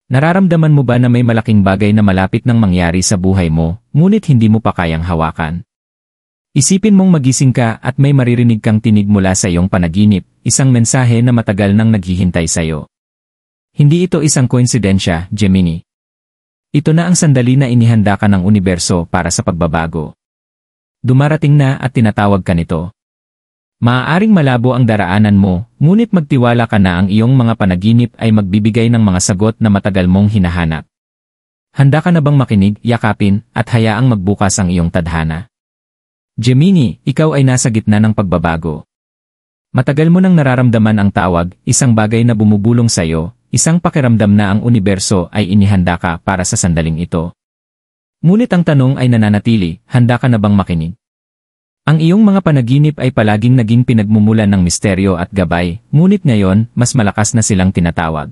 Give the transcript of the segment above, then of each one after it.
Nararamdaman mo ba na may malaking bagay na malapit nang mangyari sa buhay mo, ngunit hindi mo pa kayang hawakan? Isipin mong magising ka at may maririnig kang tinig mula sa iyong panaginip, isang mensahe na matagal nang naghihintay sa iyo. Hindi ito isang koinsidensya, Gemini. Ito na ang sandali na inihanda ka ng universo para sa pagbabago. Dumarating na at tinatawag ka nito. Maaaring malabo ang daraanan mo, ngunit magtiwala ka na ang iyong mga panaginip ay magbibigay ng mga sagot na matagal mong hinahanap. Handa ka na bang makinig, yakapin, at hayaang magbukas ang iyong tadhana? Gemini, ikaw ay nasa gitna ng pagbabago. Matagal mo nang nararamdaman ang tawag, isang bagay na bumubulong sa iyo, isang pakiramdam na ang universo ay inihanda ka para sa sandaling ito. Ngunit ang tanong ay nananatili, handa ka na bang makinig? Ang iyong mga panaginip ay palaging naging pinagmumulan ng misteryo at gabay, ngunit ngayon, mas malakas na silang tinatawag.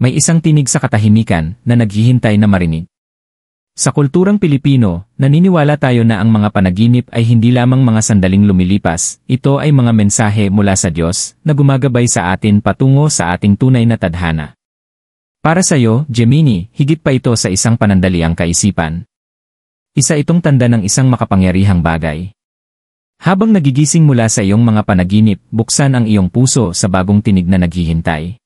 May isang tinig sa katahimikan na naghihintay na marinig. Sa kulturang Pilipino, naniniwala tayo na ang mga panaginip ay hindi lamang mga sandaling lumilipas, ito ay mga mensahe mula sa Diyos na gumagabay sa atin patungo sa ating tunay na tadhana. Para sa iyo, Gemini, higit pa ito sa isang panandaliang kaisipan. Isa itong tanda ng isang makapangyarihang bagay. Habang nagigising mula sa iyong mga panaginip, buksan ang iyong puso sa bagong tinig na naghihintay.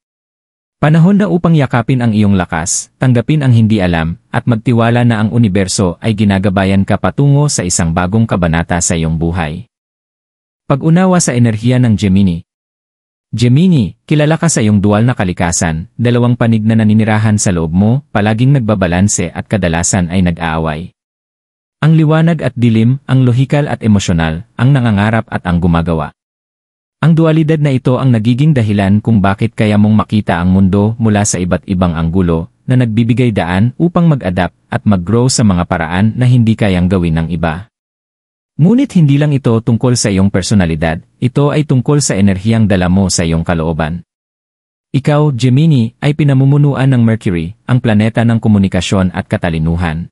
Panahon na upang yakapin ang iyong lakas, tanggapin ang hindi alam, at magtiwala na ang universo ay ginagabayan ka patungo sa isang bagong kabanata sa iyong buhay. Pag-unawa sa enerhiya ng Gemini. Gemini, kilala ka sa iyong dual na kalikasan, dalawang panig na naninirahan sa loob mo, palaging nagbabalanse at kadalasan ay nag-aaway. Ang liwanag at dilim, ang lohikal at emosyonal, ang nangangarap at ang gumagawa. Ang dualidad na ito ang nagiging dahilan kung bakit kaya mong makita ang mundo mula sa iba't ibang anggulo na nagbibigay daan upang mag-adapt at mag-grow sa mga paraan na hindi kayang gawin ng iba. Ngunit hindi lang ito tungkol sa iyong personalidad, ito ay tungkol sa enerhiyang dala mo sa iyong kalooban. Ikaw, Gemini, ay pinamumunuan ng Mercury, ang planeta ng komunikasyon at katalinuhan.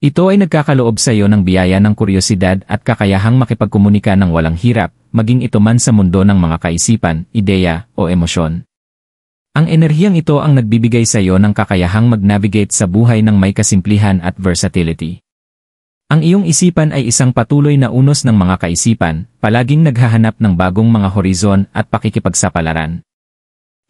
Ito ay nagkakaloob sa iyo ng biyaya ng kuryosidad at kakayahang makipagkomunika ng walang hirap, maging ito man sa mundo ng mga kaisipan, ideya, o emosyon. Ang enerhiyang ito ang nagbibigay sa iyo ng kakayahang mag-navigate sa buhay ng may kasimplihan at versatility. Ang iyong isipan ay isang patuloy na unos ng mga kaisipan, palaging naghahanap ng bagong mga horizon at pakikipagsapalaran.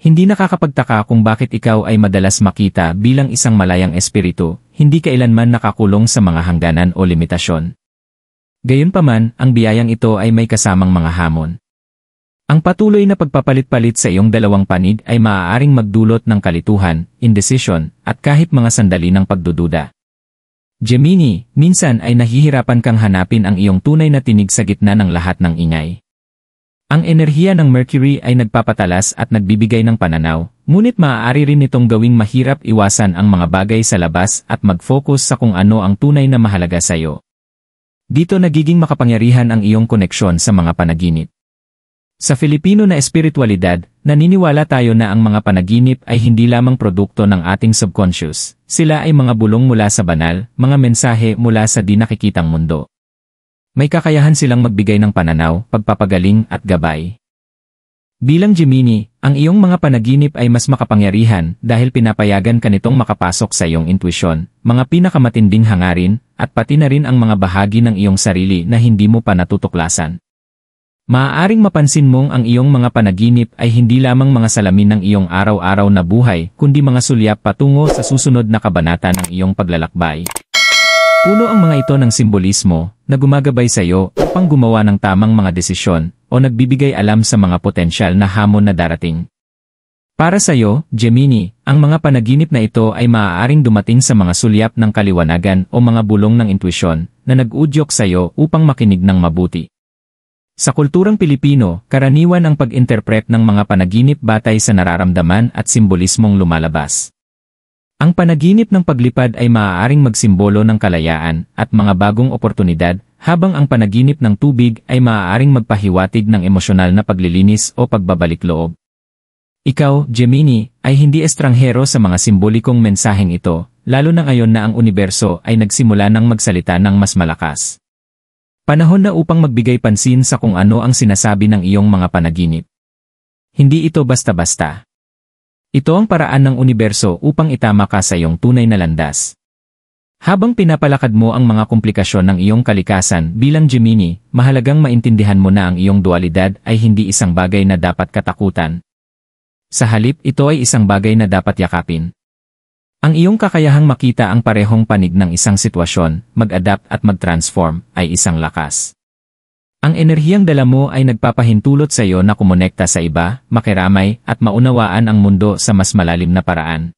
Hindi nakakapagtaka kung bakit ikaw ay madalas makita bilang isang malayang espiritu, hindi kailanman nakakulong sa mga hangganan o limitasyon. Gayunpaman, ang biyayang ito ay may kasamang mga hamon. Ang patuloy na pagpapalit-palit sa iyong dalawang panig ay maaaring magdulot ng kalituhan, indecision, at kahit mga sandali ng pagdududa. Gemini, minsan ay nahihirapan kang hanapin ang iyong tunay na tinig sa gitna ng lahat ng ingay. Ang enerhiya ng Mercury ay nagpapatalas at nagbibigay ng pananaw, ngunit maaari rin itong gawing mahirap iwasan ang mga bagay sa labas at mag-focus sa kung ano ang tunay na mahalaga sa iyo. Dito nagiging makapangyarihan ang iyong koneksyon sa mga panaginip. Sa Filipino na espiritualidad, naniniwala tayo na ang mga panaginip ay hindi lamang produkto ng ating subconscious, sila ay mga bulong mula sa banal, mga mensahe mula sa di nakikitang mundo. May kakayahan silang magbigay ng pananaw, pagpapagaling at gabay. Bilang Gemini, ang iyong mga panaginip ay mas makapangyarihan dahil pinapayagan ka nitong makapasok sa iyong intuisyon, mga pinakamatinding hangarin, at pati na rin ang mga bahagi ng iyong sarili na hindi mo pa natutuklasan. Maaaring mapansin mong ang iyong mga panaginip ay hindi lamang mga salamin ng iyong araw-araw na buhay, kundi mga sulyap patungo sa susunod na kabanata ng iyong paglalakbay. Puno ang mga ito ng simbolismo na gumagabay sa iyo upang gumawa ng tamang mga desisyon o nagbibigay alam sa mga potensyal na hamon na darating. Para sa iyo, Gemini, ang mga panaginip na ito ay maaaring dumating sa mga sulyap ng kaliwanagan o mga bulong ng intuisyon na nag-udyok sa iyo upang makinig ng mabuti. Sa kulturang Pilipino, karaniwan ang pag-interpret ng mga panaginip batay sa nararamdaman at simbolismong lumalabas. Ang panaginip ng paglipad ay maaaring magsimbolo ng kalayaan at mga bagong oportunidad, habang ang panaginip ng tubig ay maaaring magpahiwatig ng emosyonal na paglilinis o pagbabalik loob. Ikaw, Gemini, ay hindi estranghero sa mga simbolikong mensaheng ito, lalo na ngayon na ang universo ay nagsimula ng magsalita ng mas malakas. Panahon na upang magbigay pansin sa kung ano ang sinasabi ng iyong mga panaginip. Hindi ito basta-basta. Ito ang paraan ng universo upang itama ka sa iyong tunay na landas. Habang pinapalakad mo ang mga komplikasyon ng iyong kalikasan bilang Gemini, mahalagang maintindihan mo na ang iyong dualidad ay hindi isang bagay na dapat katakutan. Sa halip, ito ay isang bagay na dapat yakapin. Ang iyong kakayahang makita ang parehong panig ng isang sitwasyon, mag-adapt at mag-transform, ay isang lakas. Ang enerhiyang dala mo ay nagpapahintulot sa iyo na kumonekta sa iba, makiramay, at maunawaan ang mundo sa mas malalim na paraan.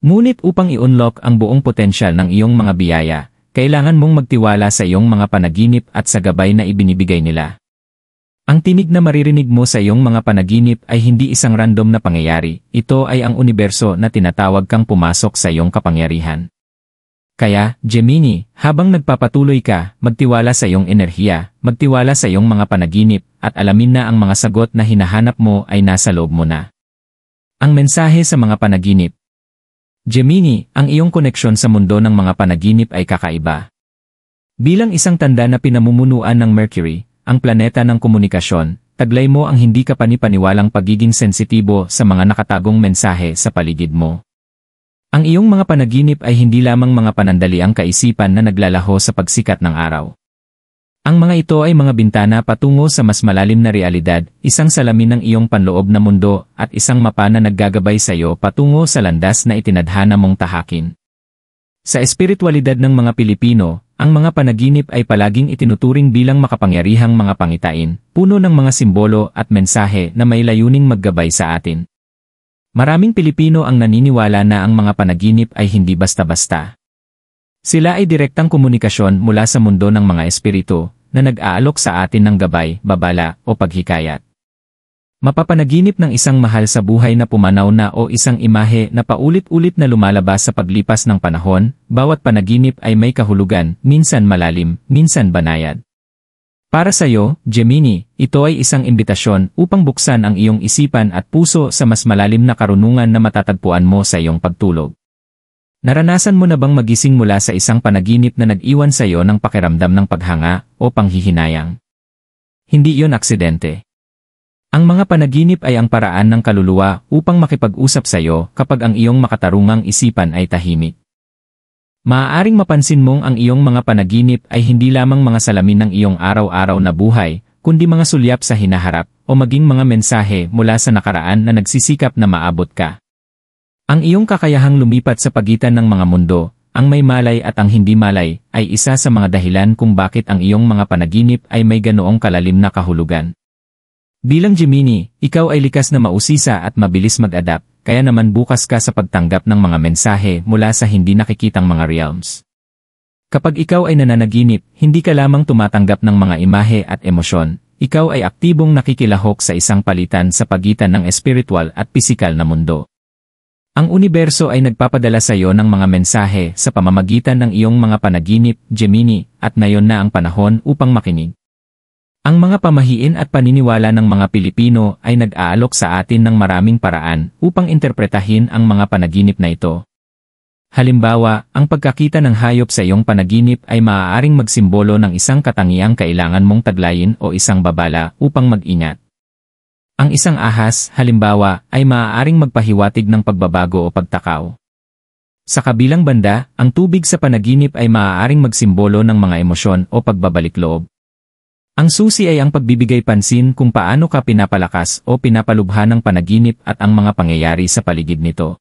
Ngunit upang i-unlock ang buong potensyal ng iyong mga biyaya, kailangan mong magtiwala sa iyong mga panaginip at sa gabay na ibinibigay nila. Ang tinig na maririnig mo sa iyong mga panaginip ay hindi isang random na pangyayari, ito ay ang universo na tinatawag kang pumasok sa iyong kapangyarihan. Kaya, Gemini, habang nagpapatuloy ka, magtiwala sa iyong enerhiya, magtiwala sa iyong mga panaginip, at alamin na ang mga sagot na hinahanap mo ay nasa loob mo na. Ang mensahe sa mga panaginip. Gemini, ang iyong koneksyon sa mundo ng mga panaginip ay kakaiba. Bilang isang tanda na pinamumunuan ng Mercury, ang planeta ng komunikasyon, taglay mo ang hindi kapani-paniwalang pagiging sensitibo sa mga nakatagong mensahe sa paligid mo. Ang iyong mga panaginip ay hindi lamang mga panandaliang kaisipan na naglalaho sa pagsikat ng araw. Ang mga ito ay mga bintana patungo sa mas malalim na realidad, isang salamin ng iyong panloob na mundo, at isang mapa na naggagabay sa iyo patungo sa landas na itinadhana mong tahakin. Sa espiritualidad ng mga Pilipino, ang mga panaginip ay palaging itinuturing bilang makapangyarihang mga pangitain, puno ng mga simbolo at mensahe na may layuning maggabay sa atin. Maraming Pilipino ang naniniwala na ang mga panaginip ay hindi basta-basta. Sila ay direktang komunikasyon mula sa mundo ng mga espiritu, na nag-aalok sa atin ng gabay, babala, o paghikayat. Mapapanaginip ng isang mahal sa buhay na pumanaw na o isang imahe na paulit-ulit na lumalabas sa paglipas ng panahon, bawat panaginip ay may kahulugan, minsan malalim, minsan banayad. Para sa iyo, Gemini, ito ay isang imbitasyon upang buksan ang iyong isipan at puso sa mas malalim na karunungan na matatagpuan mo sa iyong pagtulog. Naranasan mo na bang magising mula sa isang panaginip na nag-iwan sa iyo ng pakiramdam ng paghanga o panghihinayang? Hindi iyon aksidente. Ang mga panaginip ay ang paraan ng kaluluwa upang makipag-usap sa iyo kapag ang iyong makatarungang isipan ay tahimik. Maaaring mapansin mong ang iyong mga panaginip ay hindi lamang mga salamin ng iyong araw-araw na buhay, kundi mga sulyap sa hinaharap o maging mga mensahe mula sa nakaraan na nagsisikap na maabot ka. Ang iyong kakayahang lumipat sa pagitan ng mga mundo, ang may malay at ang hindi malay, ay isa sa mga dahilan kung bakit ang iyong mga panaginip ay may ganoong kalalim na kahulugan. Bilang Gemini, ikaw ay likas na mausisa at mabilis mag-adapt, kaya naman bukas ka sa pagtanggap ng mga mensahe mula sa hindi nakikitang mga realms. Kapag ikaw ay nananaginip, hindi ka lamang tumatanggap ng mga imahe at emosyon, ikaw ay aktibong nakikilahok sa isang palitan sa pagitan ng espiritual at pisikal na mundo. Ang universo ay nagpapadala sa iyo ng mga mensahe sa pamamagitan ng iyong mga panaginip, Gemini, at ngayon na ang panahon upang makinig. Ang mga pamahiin at paniniwala ng mga Pilipino ay nag-aalok sa atin ng maraming paraan upang interpretahin ang mga panaginip na ito. Halimbawa, ang pagkakita ng hayop sa iyong panaginip ay maaaring magsimbolo ng isang katangiang kailangan mong taglayin o isang babala upang mag-ingat. Ang isang ahas, halimbawa, ay maaaring magpahiwatig ng pagbabago o pagtakaw. Sa kabilang banda, ang tubig sa panaginip ay maaaring magsimbolo ng mga emosyon o pagbabalik loob. Ang susi ay ang pagbibigay pansin kung paano ka pinapalakas o pinapalubha ng panaginip at ang mga pangyayari sa paligid nito.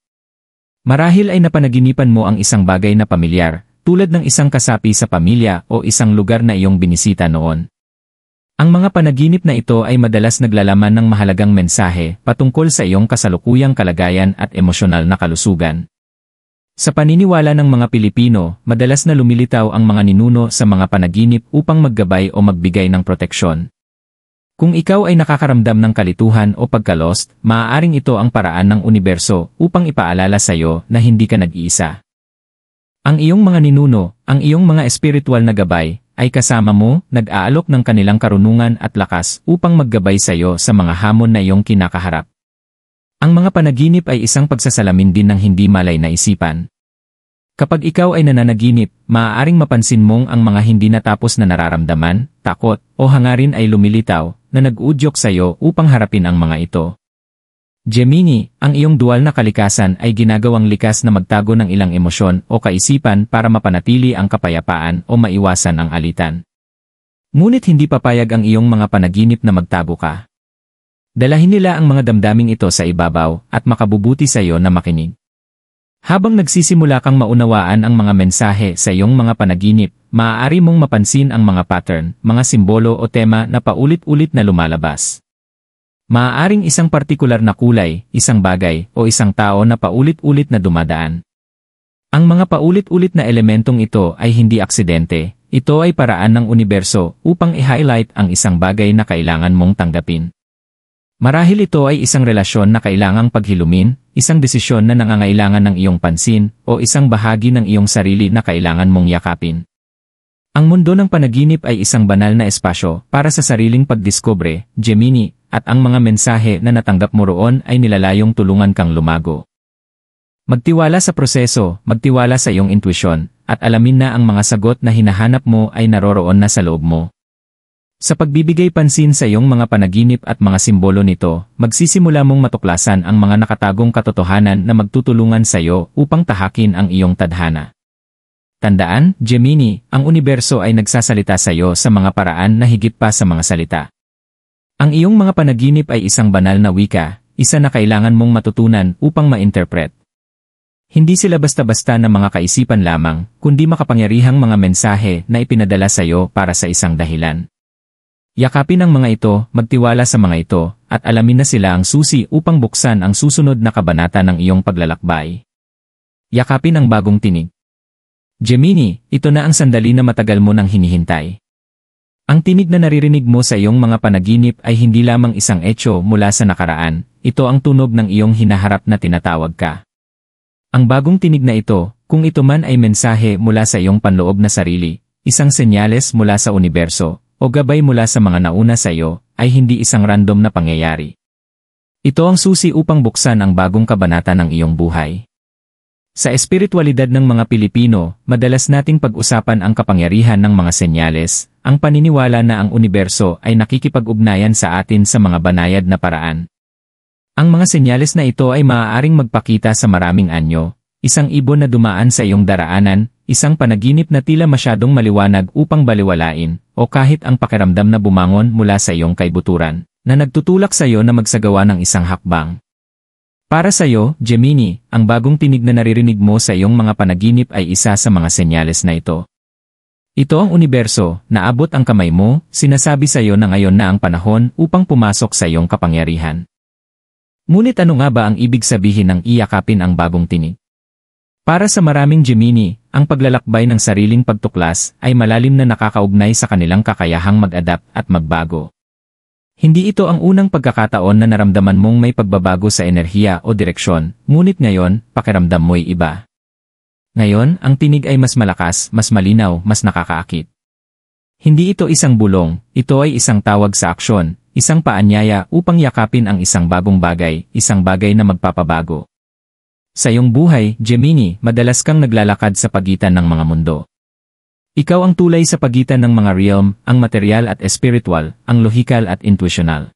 Marahil ay napanaginipan mo ang isang bagay na pamilyar, tulad ng isang kasapi sa pamilya o isang lugar na iyong binisita noon. Ang mga panaginip na ito ay madalas naglalaman ng mahalagang mensahe patungkol sa iyong kasalukuyang kalagayan at emosyonal na kalusugan. Sa paniniwala ng mga Pilipino, madalas na lumilitaw ang mga ninuno sa mga panaginip upang maggabay o magbigay ng proteksyon. Kung ikaw ay nakakaramdam ng kalituhan o pagka-lost, maaaring ito ang paraan ng universo upang ipaalala sa iyo na hindi ka nag-iisa. Ang iyong mga ninuno, ang iyong mga espiritual na gabay, ay kasama mo, nag-aalok ng kanilang karunungan at lakas upang maggabay sa iyo sa mga hamon na iyong kinakaharap. Ang mga panaginip ay isang pagsasalamin din ng hindi malay na isipan. Kapag ikaw ay nananaginip, maaaring mapansin mong ang mga hindi natapos na nararamdaman, takot, o hangarin ay lumilitaw, na nag-uudyok sa iyo upang harapin ang mga ito. Gemini, ang iyong dual na kalikasan ay ginagawang likas na magtago ng ilang emosyon o kaisipan para mapanatili ang kapayapaan o maiwasan ang alitan. Ngunit hindi papayag ang iyong mga panaginip na magtago ka. Dalahin nila ang mga damdaming ito sa ibabaw at makabubuti sa iyo na makinig. Habang nagsisimula kang maunawaan ang mga mensahe sa iyong mga panaginip, maaari mong mapansin ang mga pattern, mga simbolo o tema na paulit-ulit na lumalabas. Maaaring isang partikular na kulay, isang bagay, o isang tao na paulit-ulit na dumadaan. Ang mga paulit-ulit na elementong ito ay hindi aksidente, ito ay paraan ng universo upang i-highlight ang isang bagay na kailangan mong tanggapin. Marahil ito ay isang relasyon na kailangang paghilumin, isang desisyon na nangangailangan ng iyong pansin, o isang bahagi ng iyong sarili na kailangan mong yakapin. Ang mundo ng panaginip ay isang banal na espasyo para sa sariling pagdiskobre, Gemini, at ang mga mensahe na natanggap mo roon ay nilalayong tulungan kang lumago. Magtiwala sa proseso, magtiwala sa iyong intuisyon, at alamin na ang mga sagot na hinahanap mo ay naroroon na sa loob mo. Sa pagbibigay pansin sa iyong mga panaginip at mga simbolo nito, magsisimula mong matuklasan ang mga nakatagong katotohanan na magtutulungan sa iyo upang tahakin ang iyong tadhana. Tandaan, Gemini, ang universo ay nagsasalita sa iyo sa mga paraan na higit pa sa mga salita. Ang iyong mga panaginip ay isang banal na wika, isa na kailangan mong matutunan upang ma-interpret. Hindi sila basta-basta na mga kaisipan lamang, kundi makapangyarihang mga mensahe na ipinadala sa iyo para sa isang dahilan. Yakapin ang mga ito, magtiwala sa mga ito, at alamin na sila ang susi upang buksan ang susunod na kabanata ng iyong paglalakbay. Yakapin ang bagong tinig. Gemini, ito na ang sandali na matagal mo nang hinihintay. Ang tinig na naririnig mo sa iyong mga panaginip ay hindi lamang isang etyo mula sa nakaraan, ito ang tunog ng iyong hinaharap na tinatawag ka. Ang bagong tinig na ito, kung ito man ay mensahe mula sa iyong panloob na sarili, isang senyales mula sa universo, o gabay mula sa mga nauna sa iyo, ay hindi isang random na pangyayari. Ito ang susi upang buksan ang bagong kabanata ng iyong buhay. Sa espiritualidad ng mga Pilipino, madalas nating pag-usapan ang kapangyarihan ng mga senyales, ang paniniwala na ang universo ay nakikipag-ugnayan sa atin sa mga banayad na paraan. Ang mga senyales na ito ay maaaring magpakita sa maraming anyo, isang ibon na dumaan sa iyong daraanan, isang panaginip na tila masyadong maliwanag upang baliwalain, o kahit ang pakiramdam na bumangon mula sa iyong kaibuturan, na nagtutulak sa iyo na magsagawa ng isang hakbang. Para sa iyo, Gemini, ang bagong tinig na naririnig mo sa iyong mga panaginip ay isa sa mga senyales na ito. Ito ang universo, naabot ang kamay mo, sinasabi sa iyo na ngayon na ang panahon upang pumasok sa iyong kapangyarihan. Ngunit ano nga ba ang ibig sabihin ng iyakapin ang bagong tinig? Para sa maraming Gemini, ang paglalakbay ng sariling pagtuklas ay malalim na nakakaugnay sa kanilang kakayahang mag-adapt at magbago. Hindi ito ang unang pagkakataon na naramdaman mong may pagbabago sa enerhiya o direksyon, ngunit ngayon, pakiramdam mo'y iba. Ngayon, ang tinig ay mas malakas, mas malinaw, mas nakakaakit. Hindi ito isang bulong, ito ay isang tawag sa aksyon, isang paanyaya upang yakapin ang isang bagong bagay, isang bagay na magpapabago. Sa iyong buhay, Gemini, madalas kang naglalakad sa pagitan ng mga mundo. Ikaw ang tulay sa pagitan ng mga realm, ang material at espiritual, ang lohikal at intuisyonal.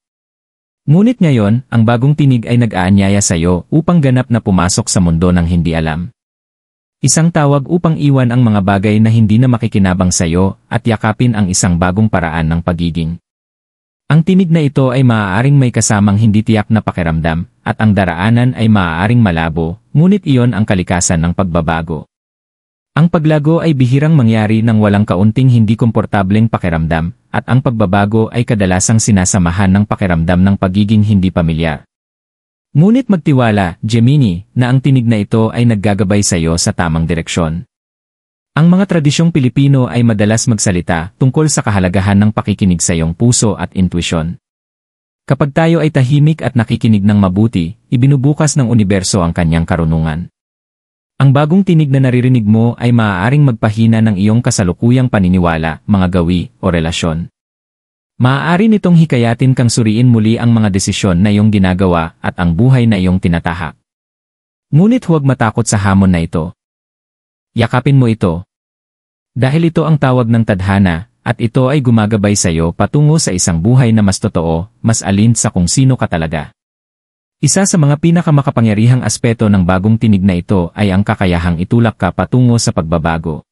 Ngunit ngayon, ang bagong tinig ay nag-aanyaya sa iyo upang ganap na pumasok sa mundo ng hindi alam. Isang tawag upang iwan ang mga bagay na hindi na makikinabang sa iyo at yakapin ang isang bagong paraan ng pagiging. Ang tinig na ito ay maaaring may kasamang hindi tiyak na pakiramdam, at ang daraanan ay maaaring malabo, ngunit iyon ang kalikasan ng pagbabago. Ang paglago ay bihirang mangyari nang walang kaunting hindi komportableng pakiramdam, at ang pagbabago ay kadalasang sinasamahan ng pakiramdam ng pagiging hindi pamilyar. Ngunit magtiwala, Gemini, na ang tinig na ito ay naggagabay sa iyo sa tamang direksyon. Ang mga tradisyong Pilipino ay madalas magsalita tungkol sa kahalagahan ng pakikinig sa iyong puso at intuisyon. Kapag tayo ay tahimik at nakikinig ng mabuti, ibinubukas ng universo ang kanyang karunungan. Ang bagong tinig na naririnig mo ay maaaring magpahina ng iyong kasalukuyang paniniwala, mga gawi, o relasyon. Maaari nitong hikayatin kang suriin muli ang mga desisyon na iyong ginagawa at ang buhay na iyong tinatahak. Ngunit huwag matakot sa hamon na ito. Yakapin mo ito. Dahil ito ang tawag ng tadhana, at ito ay gumagabay sa iyo patungo sa isang buhay na mas totoo, mas alin sa kung sino ka talaga. Isa sa mga pinakamakapangyarihang aspeto ng bagong tinig na ito ay ang kakayahang itulak ka patungo sa pagbabago.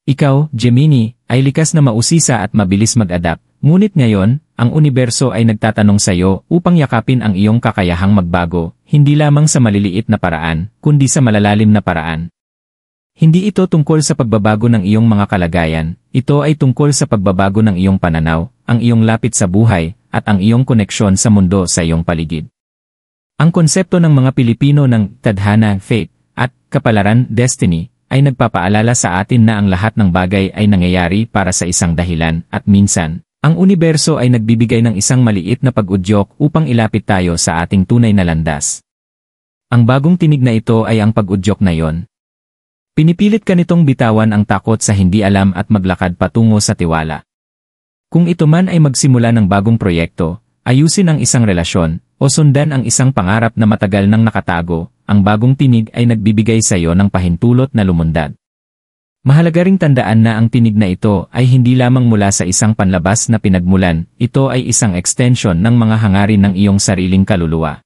Ikaw, Gemini, ay likas na mausisa at mabilis mag-adapt, ngunit ngayon, ang universo ay nagtatanong sa iyo upang yakapin ang iyong kakayahang magbago, hindi lamang sa maliliit na paraan, kundi sa malalalim na paraan. Hindi ito tungkol sa pagbabago ng iyong mga kalagayan, ito ay tungkol sa pagbabago ng iyong pananaw, ang iyong lapit sa buhay, at ang iyong koneksyon sa mundo sa iyong paligid. Ang konsepto ng mga Pilipino ng tadhana, fate, at kapalaran, destiny, ay nagpapaalala sa atin na ang lahat ng bagay ay nangyayari para sa isang dahilan, at minsan, ang universo ay nagbibigay ng isang maliit na pag-udyok upang ilapit tayo sa ating tunay na landas. Ang bagong tinig na ito ay ang pag-udyok na yon. Pinipilit ka nitong bitawan ang takot sa hindi alam at maglakad patungo sa tiwala. Kung ito man ay magsimula ng bagong proyekto, ayusin ang isang relasyon, o sundan ang isang pangarap na matagal nang nakatago, ang bagong tinig ay nagbibigay sa iyo ng pahintulot na lumundag. Mahalaga ring tandaan na ang tinig na ito ay hindi lamang mula sa isang panlabas na pinagmulan, ito ay isang extension ng mga hangarin ng iyong sariling kaluluwa.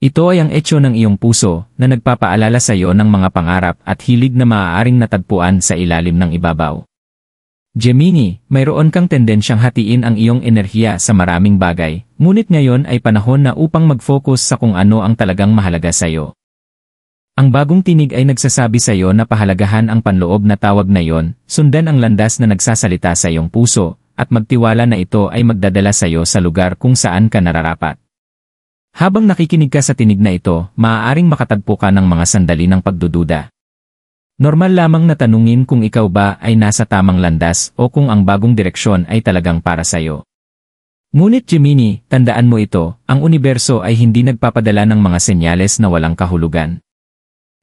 Ito ay ang etyo ng iyong puso na nagpapaalala sa iyo ng mga pangarap at hilig na maaaring natagpuan sa ilalim ng ibabaw. Gemini, mayroon kang tendensyang hatiin ang iyong enerhiya sa maraming bagay, ngunit ngayon ay panahon na upang mag-focus sa kung ano ang talagang mahalaga sa iyo. Ang bagong tinig ay nagsasabi sa iyo na pahalagahan ang panloob na tawag na iyon, sundan ang landas na nagsasalita sa iyong puso, at magtiwala na ito ay magdadala sa iyo sa lugar kung saan ka nararapat. Habang nakikinig ka sa tinig na ito, maaaring makatagpo ka ng mga sandali ng pagdududa. Normal lamang na tanungin kung ikaw ba ay nasa tamang landas o kung ang bagong direksyon ay talagang para sa iyo. Ngunit Gemini, tandaan mo ito, ang universo ay hindi nagpapadala ng mga senyales na walang kahulugan.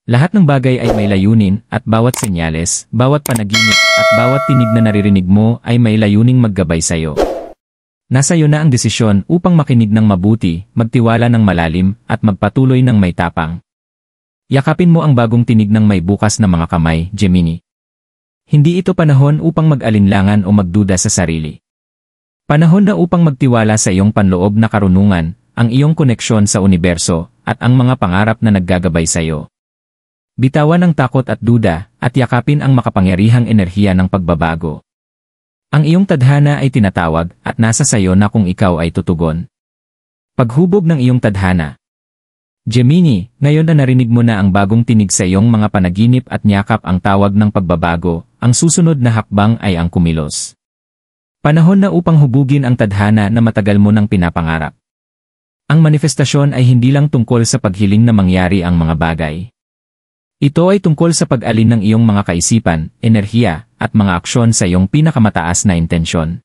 Lahat ng bagay ay may layunin at bawat senyales, bawat panaginip at bawat tinig na naririnig mo ay may layuning maggabay sa iyo. Nasa iyo na ang desisyon upang makinig ng mabuti, magtiwala ng malalim at magpatuloy ng may tapang. Yakapin mo ang bagong tinig ng may bukas na mga kamay, Gemini. Hindi ito panahon upang mag-alinlangan o magduda sa sarili. Panahon na upang magtiwala sa iyong panloob na karunungan, ang iyong koneksyon sa universo, at ang mga pangarap na naggagabay sa iyo. Bitawan ang takot at duda, at yakapin ang makapangyarihang enerhiya ng pagbabago. Ang iyong tadhana ay tinatawag, at nasa sa iyo na kung ikaw ay tutugon. Paghubog ng iyong tadhana. Gemini, ngayon na narinig mo na ang bagong tinig sa iyong mga panaginip at niyakap ang tawag ng pagbabago, ang susunod na hakbang ay ang kumilos. Panahon na upang hubugin ang tadhana na matagal mo nang pinapangarap. Ang manifestasyon ay hindi lang tungkol sa paghiling na mangyari ang mga bagay. Ito ay tungkol sa pag-alin ng iyong mga kaisipan, enerhiya, at mga aksyon sa iyong pinakamataas na intensyon.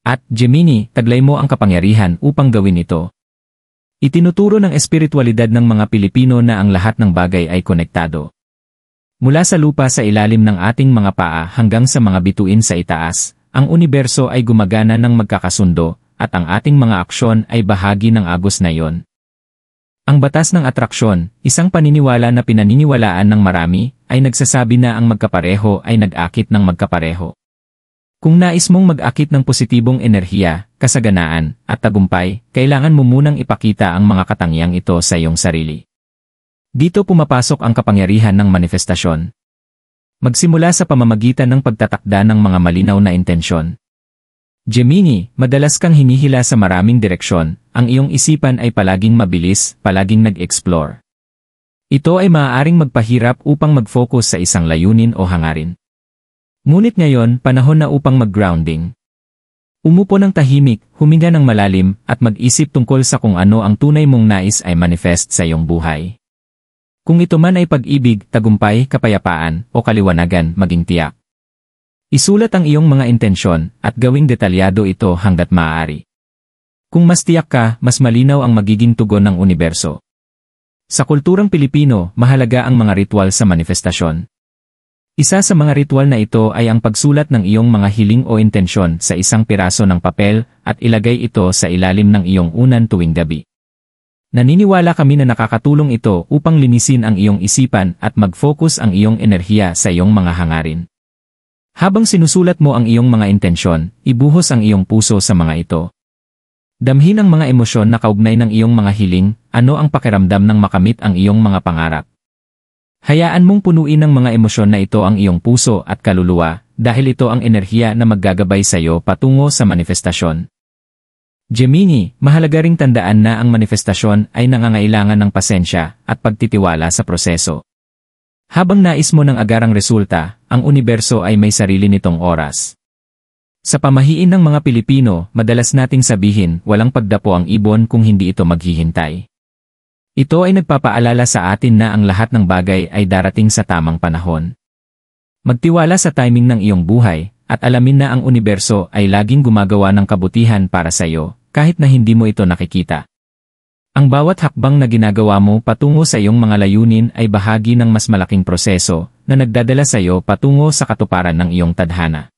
At, Gemini, taglay mo ang kapangyarihan upang gawin ito. Itinuturo ng espiritualidad ng mga Pilipino na ang lahat ng bagay ay konektado. Mula sa lupa sa ilalim ng ating mga paa hanggang sa mga bituin sa itaas, ang universo ay gumagana ng magkakasundo, at ang ating mga aksyon ay bahagi ng agos na iyon. Ang batas ng atraksyon, isang paniniwala na pinaniniwalaan ng marami, ay nagsasabi na ang magkapareho ay nag-akit ng magkapareho. Kung nais mong mag-akit ng positibong enerhiya, kasaganaan, at tagumpay, kailangan mo munang ipakita ang mga katangiang ito sa iyong sarili. Dito pumapasok ang kapangyarihan ng manifestasyon. Magsimula sa pamamagitan ng pagtatakda ng mga malinaw na intensyon. Gemini, madalas kang hinihila sa maraming direksyon, ang iyong isipan ay palaging mabilis, palaging nag-explore. Ito ay maaaring magpahirap upang mag-focus sa isang layunin o hangarin. Ngunit ngayon, panahon na upang mag-grounding. Umupo ng tahimik, huminga ng malalim, at mag-isip tungkol sa kung ano ang tunay mong nais ay manifest sa iyong buhay. Kung ito man ay pag-ibig, tagumpay, kapayapaan, o kaliwanagan, maging tiyak. Isulat ang iyong mga intensyon, at gawing detalyado ito hanggat maaari. Kung mas tiyak ka, mas malinaw ang magiging tugon ng universo. Sa kulturang Pilipino, mahalaga ang mga ritual sa manifestasyon. Isa sa mga ritual na ito ay ang pagsulat ng iyong mga hiling o intensyon sa isang piraso ng papel at ilagay ito sa ilalim ng iyong unan tuwing gabi. Naniniwala kami na nakakatulong ito upang linisin ang iyong isipan at mag-focus ang iyong enerhiya sa iyong mga hangarin. Habang sinusulat mo ang iyong mga intensyon, ibuhos ang iyong puso sa mga ito. Damhin ang mga emosyon na kaugnay ng iyong mga hiling ano ang pakiramdam ng makamit ang iyong mga pangarap. Hayaan mong punuin ng mga emosyon na ito ang iyong puso at kaluluwa, dahil ito ang enerhiya na maggagabay sa iyo patungo sa manifestasyon. Gemini, mahalaga ring tandaan na ang manifestasyon ay nangangailangan ng pasensya at pagtitiwala sa proseso. Habang nais mo ng agarang resulta, ang universo ay may sarili nitong oras. Sa pamahiin ng mga Pilipino, madalas nating sabihin, walang pagdapo ang ibon kung hindi ito maghihintay. Ito ay nagpapaalala sa atin na ang lahat ng bagay ay darating sa tamang panahon. Magtiwala sa timing ng iyong buhay, at alamin na ang universo ay laging gumagawa ng kabutihan para sa iyo, kahit na hindi mo ito nakikita. Ang bawat hakbang na ginagawa mo patungo sa iyong mga layunin ay bahagi ng mas malaking proseso na nagdadala sa iyo patungo sa katuparan ng iyong tadhana.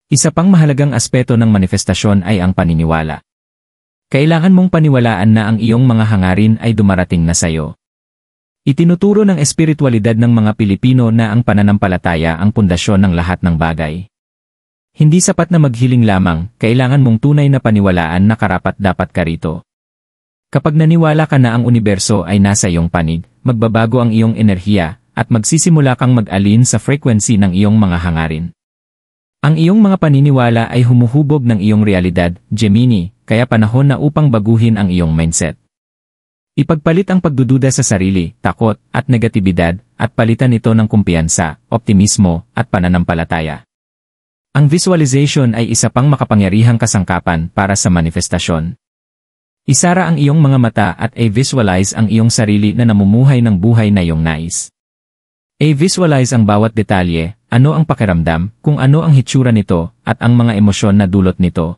Isa pang mahalagang aspeto ng manifestasyon ay ang paniniwala. Kailangan mong paniwalaan na ang iyong mga hangarin ay dumarating na sa iyo. Itinuturo ng espiritualidad ng mga Pilipino na ang pananampalataya ang pundasyon ng lahat ng bagay. Hindi sapat na maghiling lamang, kailangan mong tunay na paniwalaan na karapat-dapat ka rito. Kapag naniwala ka na ang universo ay nasa iyong panig, magbabago ang iyong enerhiya, at magsisimula kang mag-alin sa frequency ng iyong mga hangarin. Ang iyong mga paniniwala ay humuhubog ng iyong realidad, Gemini, kaya panahon na upang baguhin ang iyong mindset. Ipagpalit ang pagdududa sa sarili, takot, at negatibidad, at palitan ito ng kumpiyansa, optimismo, at pananampalataya. Ang visualization ay isa pang makapangyarihang kasangkapan para sa manifestasyon. Isara ang iyong mga mata at i-visualize ang iyong sarili na namumuhay ng buhay na iyong nais. I-visualize ang bawat detalye, ano ang pakiramdam, kung ano ang hitsura nito, at ang mga emosyon na dulot nito.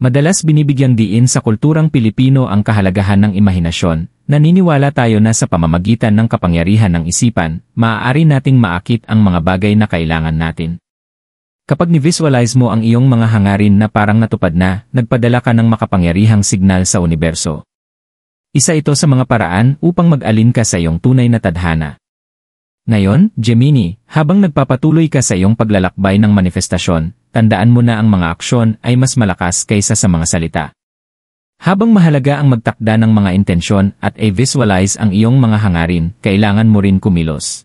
Madalas binibigyang diin sa kulturang Pilipino ang kahalagahan ng imahinasyon. Naniniwala tayo na sa pamamagitan ng kapangyarihan ng isipan, maaari nating maakit ang mga bagay na kailangan natin. Kapag ni-visualize mo ang iyong mga hangarin na parang natupad na, nagpadala ka ng makapangyarihang signal sa universo. Isa ito sa mga paraan upang mag-alin ka sa iyong tunay na tadhana. Ngayon, Gemini, habang nagpapatuloy ka sa iyong paglalakbay ng manifestasyon, tandaan mo na ang mga aksyon ay mas malakas kaysa sa mga salita. Habang mahalaga ang magtakda ng mga intensyon at i-visualize ang iyong mga hangarin, kailangan mo rin kumilos.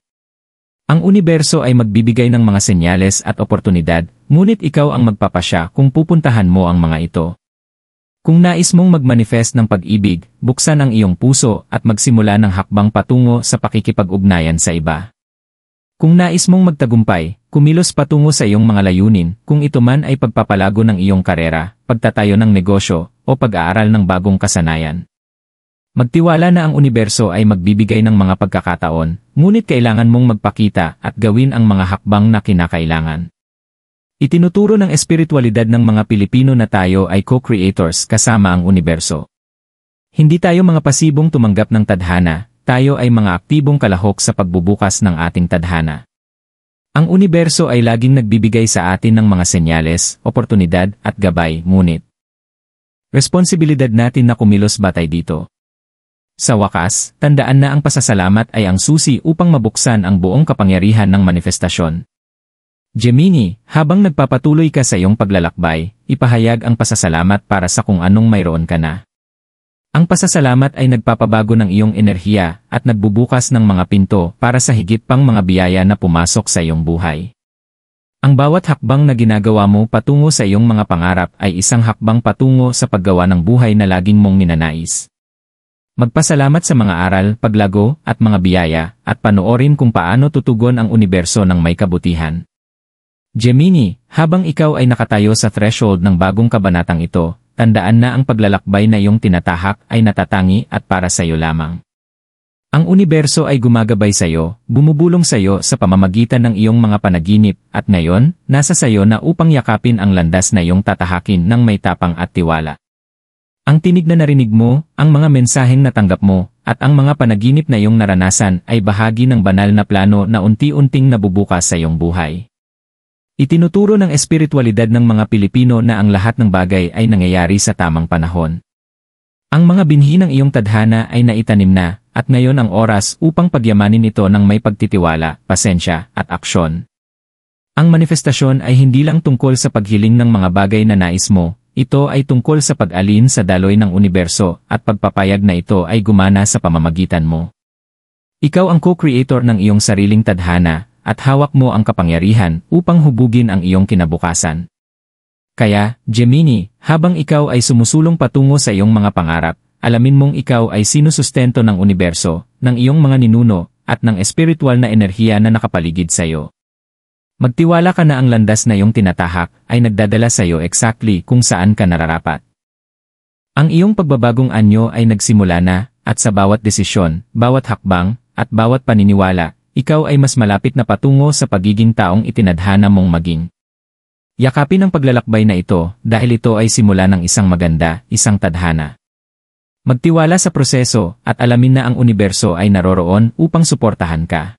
Ang universo ay magbibigay ng mga senyales at oportunidad, ngunit ikaw ang magpapasya kung pupuntahan mo ang mga ito. Kung nais mong mag-manifest ng pag-ibig, buksan ang iyong puso at magsimula ng hakbang patungo sa pakikipag-ugnayan sa iba. Kung nais mong magtagumpay, kumilos patungo sa iyong mga layunin, kung ito man ay pagpapalago ng iyong karera, pagtatayo ng negosyo, o pag-aaral ng bagong kasanayan. Magtiwala na ang universo ay magbibigay ng mga pagkakataon, ngunit kailangan mong magpakita at gawin ang mga hakbang na kinakailangan. Itinuturo ng espiritualidad ng mga Pilipino na tayo ay co-creators kasama ang universo. Hindi tayo mga pasibong tumanggap ng tadhana, tayo ay mga aktibong kalahok sa pagbubukas ng ating tadhana. Ang universo ay laging nagbibigay sa atin ng mga senyales, oportunidad at gabay, ngunit responsibilidad natin na kumilos batay dito. Sa wakas, tandaan na ang pasasalamat ay ang susi upang mabuksan ang buong kapangyarihan ng manifestasyon. Gemini, habang nagpapatuloy ka sa iyong paglalakbay, ipahayag ang pasasalamat para sa kung anong mayroon ka na. Ang pasasalamat ay nagpapabago ng iyong enerhiya at nagbubukas ng mga pinto para sa higit pang mga biyaya na pumasok sa iyong buhay. Ang bawat hakbang na ginagawa mo patungo sa iyong mga pangarap ay isang hakbang patungo sa paggawa ng buhay na laging mong ninanais. Magpasalamat sa mga aral, paglago, at mga biyaya, at panoorin kung paano tutugon ang universo ng may kabutihan. Gemini, habang ikaw ay nakatayo sa threshold ng bagong kabanatang ito, tandaan na ang paglalakbay na iyong tinatahak ay natatangi at para sa iyo lamang. Ang universo ay gumagabay sa iyo, bumubulong sa iyo sa pamamagitan ng iyong mga panaginip, at ngayon, nasa sa iyo na upang yakapin ang landas na iyong tatahakin ng may tapang at tiwala. Ang tinig na narinig mo, ang mga mensaheng natanggap mo, at ang mga panaginip na iyong naranasan ay bahagi ng banal na plano na unti-unting nabubukas sa iyong buhay. Itinuturo ng espiritualidad ng mga Pilipino na ang lahat ng bagay ay nangyayari sa tamang panahon. Ang mga binhi ng iyong tadhana ay naitanim na, at ngayon ang oras upang pagyamanin ito ng may pagtitiwala, pasensya, at aksyon. Ang manifestasyon ay hindi lang tungkol sa paghiling ng mga bagay na nais mo, ito ay tungkol sa pag-alin sa daloy ng universo at pagpapayag na ito ay gumana sa pamamagitan mo. Ikaw ang co-creator ng iyong sariling tadhana at hawak mo ang kapangyarihan upang hubugin ang iyong kinabukasan. Kaya, Gemini, habang ikaw ay sumusulong patungo sa iyong mga pangarap, alamin mong ikaw ay sinusustento ng universo, ng iyong mga ninuno, at ng espiritual na enerhiya na nakapaligid sa iyo. Magtiwala ka na ang landas na iyong tinatahak ay nagdadala sa iyo exactly kung saan ka nararapat. Ang iyong pagbabagong anyo ay nagsimula na, at sa bawat desisyon, bawat hakbang, at bawat paniniwala, ikaw ay mas malapit na patungo sa pagiging taong itinadhana mong maging. Yakapin ang paglalakbay na ito dahil ito ay simula ng isang maganda, isang tadhana. Magtiwala sa proseso at alamin na ang universo ay naroroon upang suportahan ka.